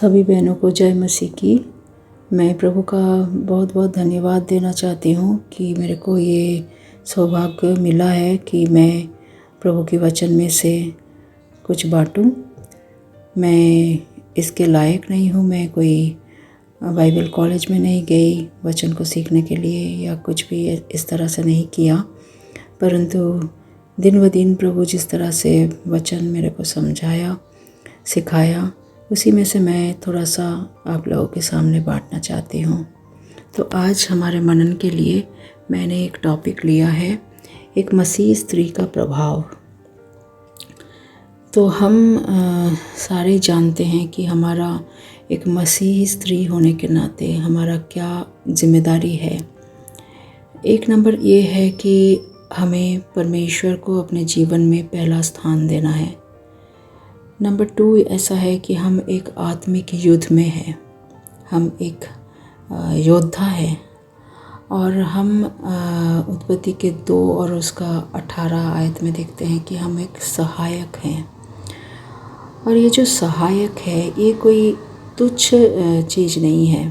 सभी बहनों को जय मसीह की। मैं प्रभु का बहुत बहुत धन्यवाद देना चाहती हूँ कि मेरे को ये सौभाग्य मिला है कि मैं प्रभु के वचन में से कुछ बांटूँ। मैं इसके लायक नहीं हूँ, मैं कोई बाइबल कॉलेज में नहीं गई वचन को सीखने के लिए या कुछ भी इस तरह से नहीं किया, परंतु दिन ब दिन प्रभु जिस तरह से वचन मेरे को समझाया सिखाया, उसी में से मैं थोड़ा सा आप लोगों के सामने बांटना चाहती हूँ। तो आज हमारे मनन के लिए मैंने एक टॉपिक लिया है, एक मसीह स्त्री का प्रभाव। तो हम सारे जानते हैं कि हमारा एक मसीह स्त्री होने के नाते हमारा क्या जिम्मेदारी है। एक नंबर ये है कि हमें परमेश्वर को अपने जीवन में पहला स्थान देना है। नंबर 2 ऐसा है कि हम एक आत्मिक युद्ध में हैं, हम एक योद्धा हैं और हम उत्पत्ति के 2 और उसका 18 आयत में देखते हैं कि हम एक सहायक हैं। और ये जो सहायक है ये कोई तुच्छ चीज़ नहीं है।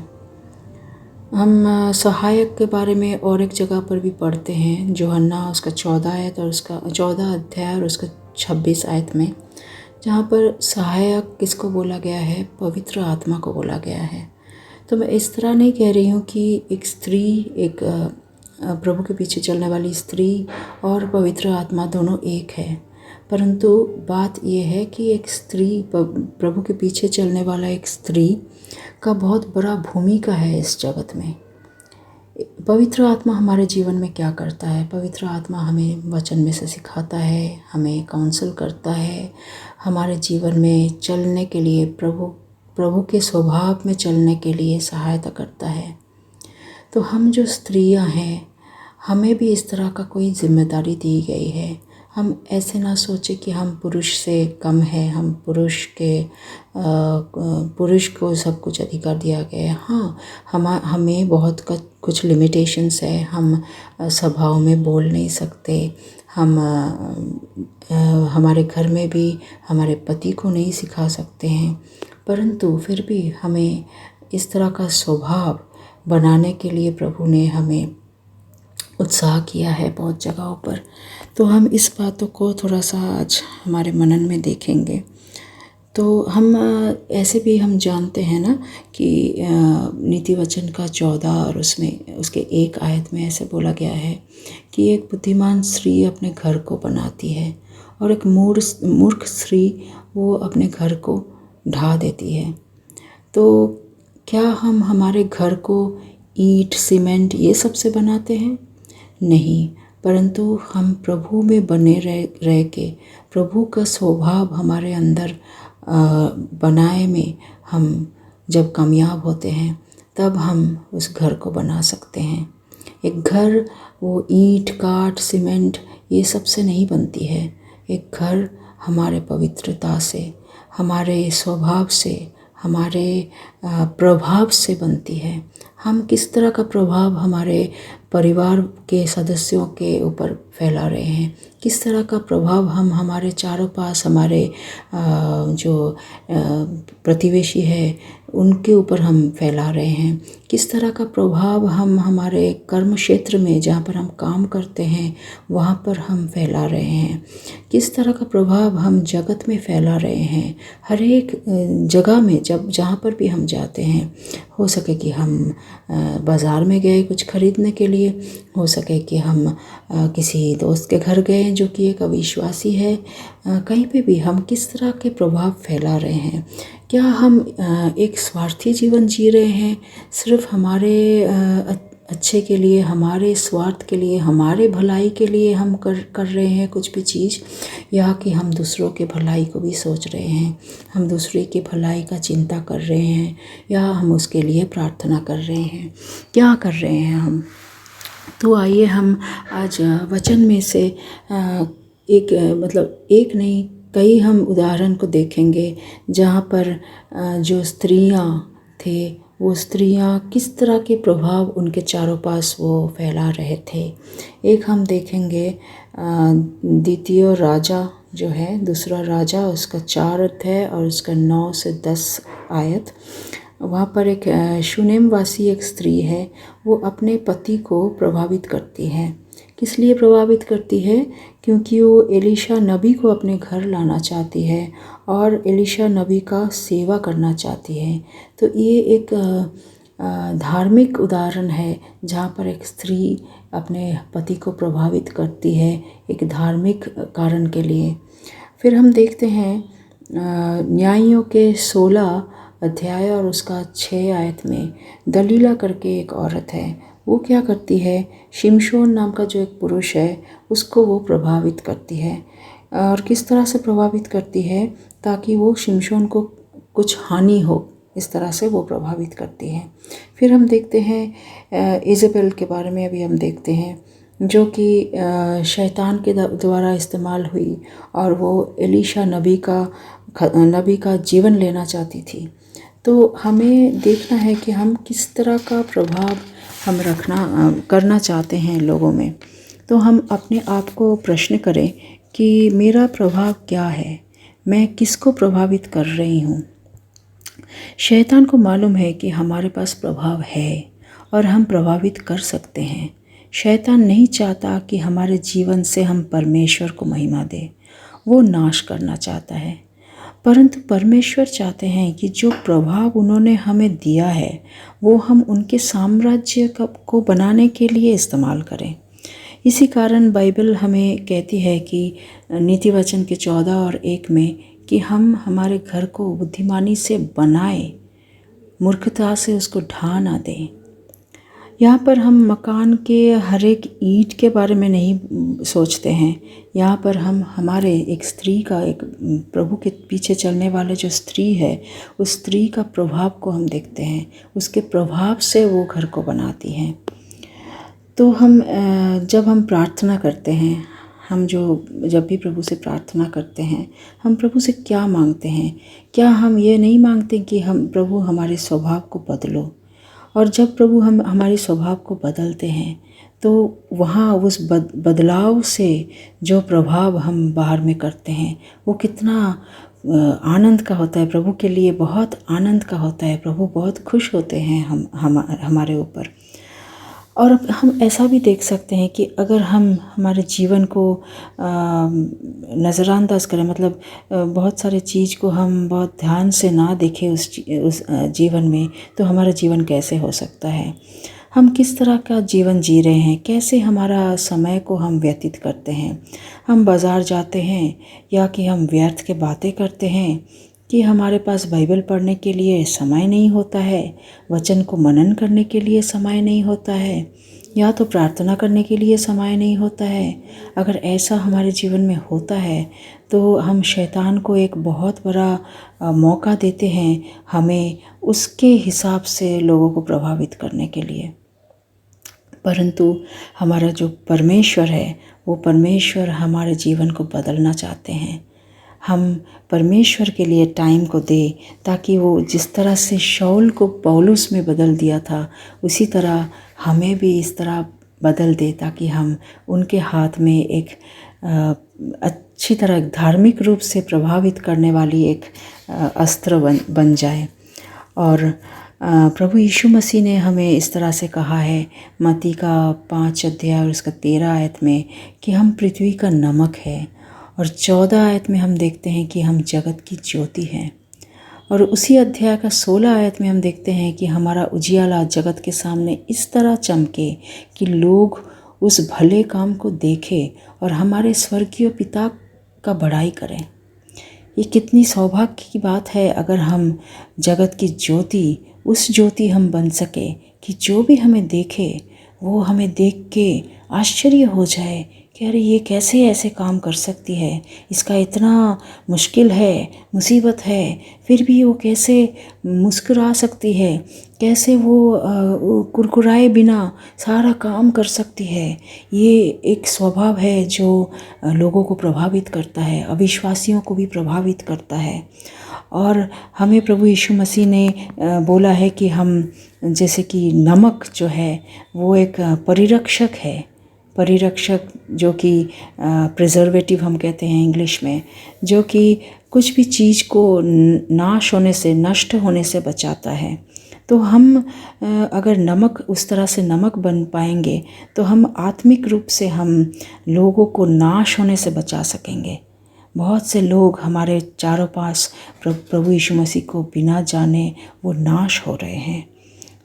हम सहायक के बारे में और एक जगह पर भी पढ़ते हैं, यूहन्ना उसका 14 आयत और उसका 14 अध्याय और उसका 26 आयत में, जहाँ पर सहायक किसको बोला गया है? पवित्र आत्मा को बोला गया है। तो मैं इस तरह नहीं कह रही हूँ कि एक स्त्री, एक प्रभु के पीछे चलने वाली स्त्री और पवित्र आत्मा दोनों एक है, परंतु बात यह है कि एक स्त्री, प्रभु के पीछे चलने वाला एक स्त्री का बहुत बड़ा भूमिका है इस जगत में। पवित्र आत्मा हमारे जीवन में क्या करता है? पवित्र आत्मा हमें वचन में से सिखाता है, हमें काउंसल करता है, हमारे जीवन में चलने के लिए, प्रभु के स्वभाव में चलने के लिए सहायता करता है। तो हम जो स्त्रियां हैं, हमें भी इस तरह का कोई जिम्मेदारी दी गई है। हम ऐसे ना सोचें कि हम पुरुष से कम है, हम पुरुष को सब कुछ अधिकार दिया गया है। हाँ, हमें बहुत कुछ लिमिटेशंस है। हम सभाओं में बोल नहीं सकते, हम हमारे घर में भी हमारे पति को नहीं सिखा सकते हैं, परंतु फिर भी हमें इस तरह का स्वभाव बनाने के लिए प्रभु ने हमें उत्साह किया है बहुत जगहों पर। तो हम इस बातों को थोड़ा सा आज हमारे मनन में देखेंगे। तो हम ऐसे भी हम जानते हैं ना कि नीति वचन का 14 और उसमें उसके 1 आयत में ऐसे बोला गया है कि एक बुद्धिमान स्त्री अपने घर को बनाती है और एक मूर्ख स्त्री वो अपने घर को ढा देती है। तो क्या हम हमारे घर को ईंट, सीमेंट ये सब से बनाते हैं? नहीं, परंतु हम प्रभु में बने रह के प्रभु का स्वभाव हमारे अंदर बनाए में हम जब कामयाब होते हैं तब हम उस घर को बना सकते हैं। एक घर वो ईंट, काठ, सीमेंट ये सब से नहीं बनती है। एक घर हमारे पवित्रता से, हमारे स्वभाव से, हमारे प्रभाव से बनती है। हम किस तरह का प्रभाव हमारे परिवार के सदस्यों के ऊपर फैला रहे हैं, किस तरह का प्रभाव हम हमारे चारों पास हमारे जो प्रतिवेशी है उनके ऊपर हम फैला रहे हैं, किस तरह का प्रभाव हम हमारे कर्म क्षेत्र में जहाँ पर हम काम करते हैं वहाँ पर हम फैला रहे हैं, किस तरह का प्रभाव हम जगत में फैला रहे हैं। हर एक जगह में जहाँ पर भी हम जाते हैं, हो सके कि हम बाज़ार में गए कुछ खरीदने के लिए, हो सके कि हम किसी दोस्त के घर गए जो कि एक अविश्वासी है, कहीं पे भी हम किस तरह के प्रभाव फैला रहे हैं। क्या हम एक स्वार्थी जीवन जी रहे हैं, सिर्फ हमारे अच्छे के लिए, हमारे स्वार्थ के लिए, हमारे भलाई के लिए हम कर रहे हैं कुछ भी चीज़, या कि हम दूसरों के भलाई को भी सोच रहे हैं, हम दूसरे की भलाई का चिंता कर रहे हैं, या हम उसके लिए प्रार्थना कर रहे हैं? क्या कर रहे हैं हम? तो आइए हम आज वचन में से एक नहीं कई हम उदाहरण को देखेंगे जहाँ पर जो स्त्रियाँ थे वो स्त्रियाँ किस तरह के प्रभाव उनके चारों पास वो फैला रहे थे। एक हम देखेंगे द्वितीय राजा जो है, दूसरा राजा, उसका 4 अध्याय और उसका 9 से 10 आयत। वहाँ पर एक शूनेम वासी एक स्त्री है, वो अपने पति को प्रभावित करती है। किस लिए प्रभावित करती है? क्योंकि वो एलीशा नबी को अपने घर लाना चाहती है और एलीशा नबी का सेवा करना चाहती है। तो ये एक धार्मिक उदाहरण है जहाँ पर एक स्त्री अपने पति को प्रभावित करती है एक धार्मिक कारण के लिए। फिर हम देखते हैं न्यायियों के 16 अध्याय और उसका 6 आयत में दलीला करके एक औरत है। वो क्या करती है? शिमशोन नाम का जो एक पुरुष है उसको वो प्रभावित करती है। और किस तरह से प्रभावित करती है? ताकि वो शिमशोन को कुछ हानि हो, इस तरह से वो प्रभावित करती है। फिर हम देखते हैं इज़ेबेल के बारे में अभी हम देखते हैं, जो कि शैतान के द्वारा इस्तेमाल हुई और वो एलीशा नबी का जीवन लेना चाहती थी। तो हमें देखना है कि हम किस तरह का प्रभाव हम करना चाहते हैं लोगों में। तो हम अपने आप को प्रश्न करें कि मेरा प्रभाव क्या है, मैं किसको प्रभावित कर रही हूँ। शैतान को मालूम है कि हमारे पास प्रभाव है और हम प्रभावित कर सकते हैं। शैतान नहीं चाहता कि हमारे जीवन से हम परमेश्वर को महिमा दें, वो नाश करना चाहता है। परंतु परमेश्वर चाहते हैं कि जो प्रभाव उन्होंने हमें दिया है वो हम उनके साम्राज्य को बनाने के लिए इस्तेमाल करें। इसी कारण बाइबल हमें कहती है कि नीति वचन के 14 और 1 में कि हम हमारे घर को बुद्धिमानी से बनाएं, मूर्खता से उसको ढा ना दें। यहाँ पर हम मकान के हर एक ईंट के बारे में नहीं सोचते हैं। यहाँ पर हम हमारे एक स्त्री का, एक प्रभु के पीछे चलने वाले जो स्त्री है, उस स्त्री का प्रभाव को हम देखते हैं। उसके प्रभाव से वो घर को बनाती हैं। तो जब हम प्रार्थना करते हैं, जब भी प्रभु से प्रार्थना करते हैं, हम प्रभु से क्या मांगते हैं? क्या हम ये नहीं मांगते कि प्रभु हमारे स्वभाव को बदलो? और जब प्रभु हमारे स्वभाव को बदलते हैं तो वहाँ उस बदलाव से जो प्रभाव हम बाहर में करते हैं वो कितना आनंद का होता है, प्रभु के लिए बहुत आनंद का होता है। प्रभु बहुत खुश होते हैं हमारे ऊपर। और हम ऐसा भी देख सकते हैं कि अगर हम हमारे जीवन को नज़रअंदाज करें, मतलब बहुत सारे चीज़ को हम बहुत ध्यान से ना देखें उस जीवन में, तो हमारा जीवन कैसे हो सकता है? हम किस तरह का जीवन जी रहे हैं, कैसे हमारा समय को हम व्यतीत करते हैं? हम बाज़ार जाते हैं या कि हम व्यर्थ के बातें करते हैं, कि हमारे पास बाइबल पढ़ने के लिए समय नहीं होता है, वचन को मनन करने के लिए समय नहीं होता है, या तो प्रार्थना करने के लिए समय नहीं होता है। अगर ऐसा हमारे जीवन में होता है तो हम शैतान को एक बहुत बड़ा मौका देते हैं हमें उसके हिसाब से लोगों को प्रभावित करने के लिए। परंतु हमारा जो परमेश्वर है, वो परमेश्वर हमारे जीवन को बदलना चाहते हैं। हम परमेश्वर के लिए टाइम को दें ताकि वो जिस तरह से शाऊल को पौलुस में बदल दिया था, उसी तरह हमें भी इस तरह बदल दे, ताकि हम उनके हाथ में एक अच्छी तरह धार्मिक रूप से प्रभावित करने वाली एक अस्त्र बन जाए। और प्रभु यीशु मसीह ने हमें इस तरह से कहा है मत्ती का 5 अध्याय और उसका 13 आयत में कि हम पृथ्वी का नमक है। और 14 आयत में हम देखते हैं कि हम जगत की ज्योति हैं। और उसी अध्याय का 16 आयत में हम देखते हैं कि हमारा उजियाला जगत के सामने इस तरह चमके कि लोग उस भले काम को देखें और हमारे स्वर्गीय पिता का बड़ाई करें। ये कितनी सौभाग्य की बात है अगर हम जगत की ज्योति, उस ज्योति हम बन सके कि जो भी हमें देखे वो हमें देख के आश्चर्य हो जाए कि अरे ये कैसे ऐसे काम कर सकती है, इसका इतना मुश्किल है, मुसीबत है, फिर भी वो कैसे मुस्कुरा सकती है, कैसे वो कुरकुराए बिना सारा काम कर सकती है। ये एक स्वभाव है जो लोगों को प्रभावित करता है, अविश्वासियों को भी प्रभावित करता है। और हमें प्रभु यीशु मसीह ने बोला है कि हम जैसे कि नमक जो है वो एक परिरक्षक है, परिरक्षक जो कि प्रिजर्वेटिव हम कहते हैं इंग्लिश में, जो कि कुछ भी चीज़ को नाश होने से, नष्ट होने से बचाता है। तो हम अगर नमक उस तरह से नमक बन पाएंगे तो हम आत्मिक रूप से हम लोगों को नाश होने से बचा सकेंगे। बहुत से लोग हमारे चारों पास प्रभु यीशु मसीह को बिना जाने वो नाश हो रहे हैं।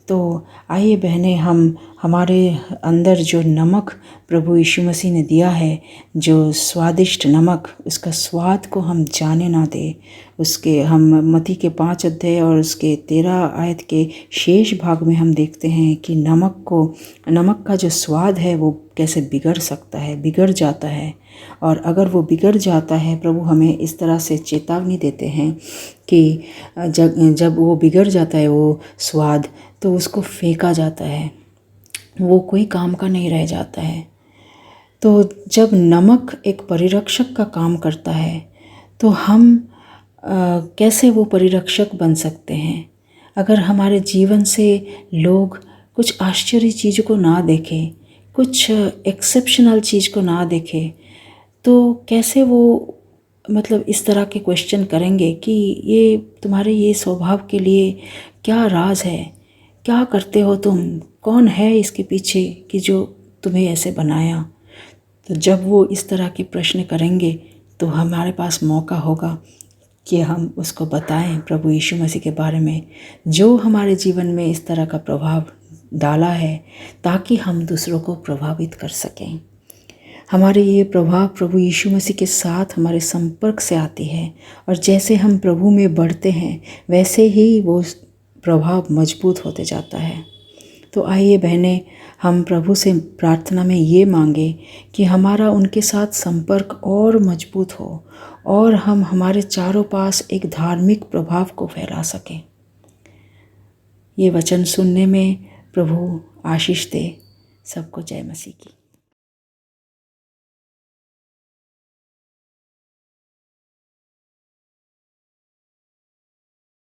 तो आइए बहनें, हम हमारे अंदर जो नमक प्रभु यीशु मसीह ने दिया है, जो स्वादिष्ट नमक, उसका स्वाद को हम जाने ना दें। उसके हम मत्ती के 5 अध्याय और उसके 13 आयत के शेष भाग में हम देखते हैं कि नमक का जो स्वाद है वो कैसे बिगड़ सकता है, बिगड़ जाता है। और अगर वो बिगड़ जाता है, प्रभु हमें इस तरह से चेतावनी देते हैं कि जब वो बिगड़ जाता है वो स्वाद, तो उसको फेंका जाता है, वो कोई काम का नहीं रह जाता है। तो जब नमक एक परिरक्षक का काम करता है तो हम कैसे वो परिरक्षक बन सकते हैं? अगर हमारे जीवन से लोग कुछ आश्चर्य चीज़ को ना देखें, कुछ एक्सेप्शनल चीज़ को ना देखें, तो कैसे वो मतलब इस तरह के क्वेश्चन करेंगे कि ये तुम्हारे ये स्वभाव के लिए क्या राज है, क्या करते हो तुम, कौन है इसके पीछे कि जो तुम्हें ऐसे बनाया। तो जब वो इस तरह के प्रश्न करेंगे तो हमारे पास मौका होगा कि हम उसको बताएं प्रभु यीशु मसीह के बारे में, जो हमारे जीवन में इस तरह का प्रभाव डाला है, ताकि हम दूसरों को प्रभावित कर सकें। हमारे ये प्रभाव प्रभु यीशु मसीह के साथ हमारे संपर्क से आती है, और जैसे हम प्रभु में बढ़ते हैं वैसे ही वो प्रभाव मजबूत होते जाता है। तो आइए बहनें, हम प्रभु से प्रार्थना में ये मांगे कि हमारा उनके साथ संपर्क और मजबूत हो और हम हमारे चारों पास एक धार्मिक प्रभाव को फैला सकें। ये वचन सुनने में प्रभु आशीष दे। सबको जय मसीह की।